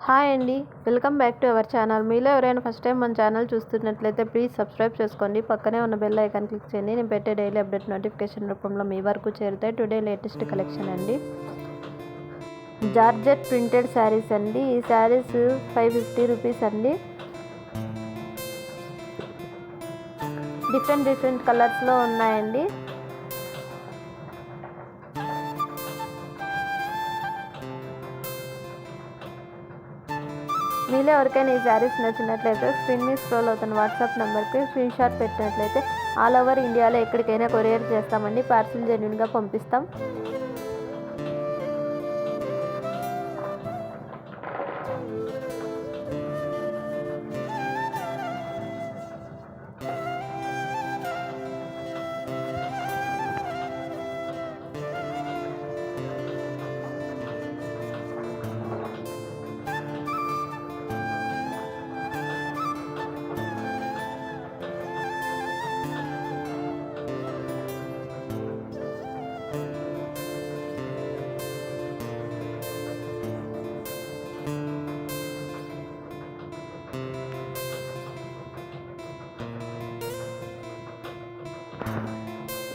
Hi అండి, welcome back to our channel. మీలో ఎవరైనా ఫస్ట్ టైం మన ఛానల్ చూస్తున్నట్లయితే ప్లీజ్ సబ్స్క్రైబ్ చేసుకోండి. పక్కనే ఉన్న బెల్ ఐకాన్ క్లిక్ చేయండి. నేను పెట్టే డైలీ అప్డేట్ నోటిఫికేషన్ రూపంలో మీ వరకు చేరుతాయి. టుడే లేటెస్ట్ కలెక్షన్ అండి, జార్జెట్ ప్రింటెడ్ శారీస్ అండి. ఈ శారీస్ 550 రూపీస్ అండి. డిఫరెంట్ కలర్స్లో ఉన్నాయండి. మీలో ఎవరికైనా ఈ శారీస్ నచ్చినట్లయితే స్క్రీన్ మీద స్క్రోల్ అవుతున్న వాట్సాప్ నెంబర్కి స్క్రీన్ షాట్ పెట్టినట్లయితే ఆల్ ఓవర్ ఇండియాలో ఎక్కడికైనా కొరియర్ చేస్తామండి. పార్సిల్ జెన్యూన్గా పంపిస్తాం.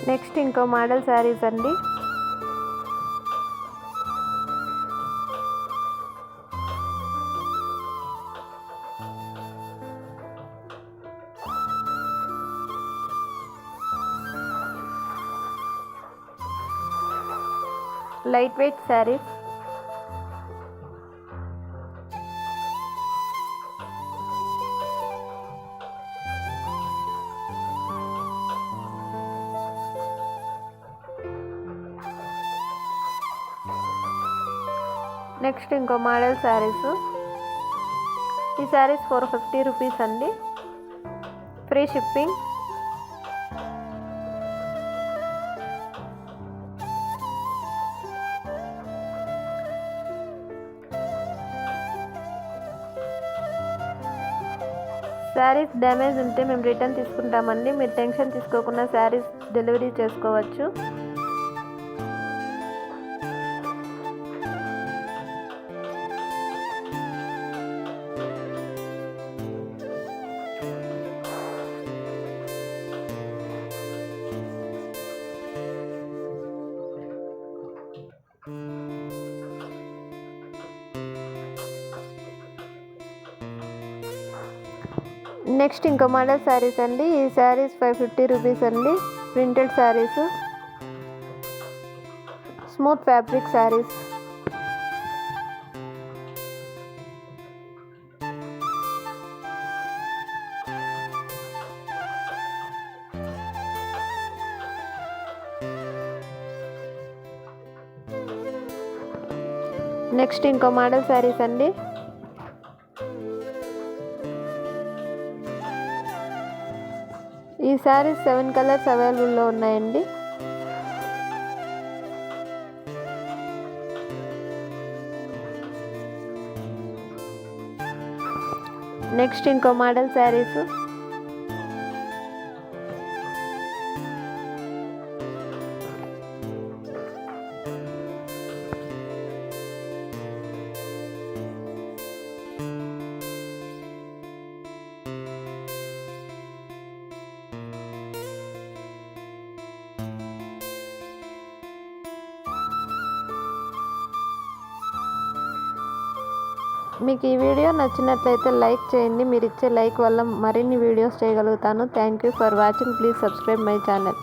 నెక్స్ట్ ఇంకో మోడల్ శారీస్ అండి. Light weight saris. నెక్స్ట్ ఇంకో మోడల్ శారీస్. ఈ శారీస్ 450 రూపీస్ అండి, ఫ్రీ షిప్పింగ్. శారీస్ డ్యామేజ్ ఉంటే మేము రిటర్న్ తీసుకుంటామండి. మీరు టెన్షన్ తీసుకోకుండా శారీస్ డెలివరీ చేసుకోవచ్చు. నెక్స్ట్ ఇంకో మోడల్ శారీస్ అండి. ఈ శారీస్ 550 రూపీస్ అండి, printed saris, smooth fabric saris. Next ఇంకో మోడల్ శారీస్ అండి. ఈ శారీస్ 7 కలర్స్ అవైలబుల్లో ఉన్నాయండి. నెక్స్ట్ ఇంకో మోడల్ శారీస్. మీకు ఈ వీడియో నచ్చినట్లయితే లైక్ చేయండి. మీరు ఇచ్చే లైక్ వల్ల మరిన్ని వీడియోస్ చేయగలుగుతాను. Thank you for watching. Please subscribe my channel.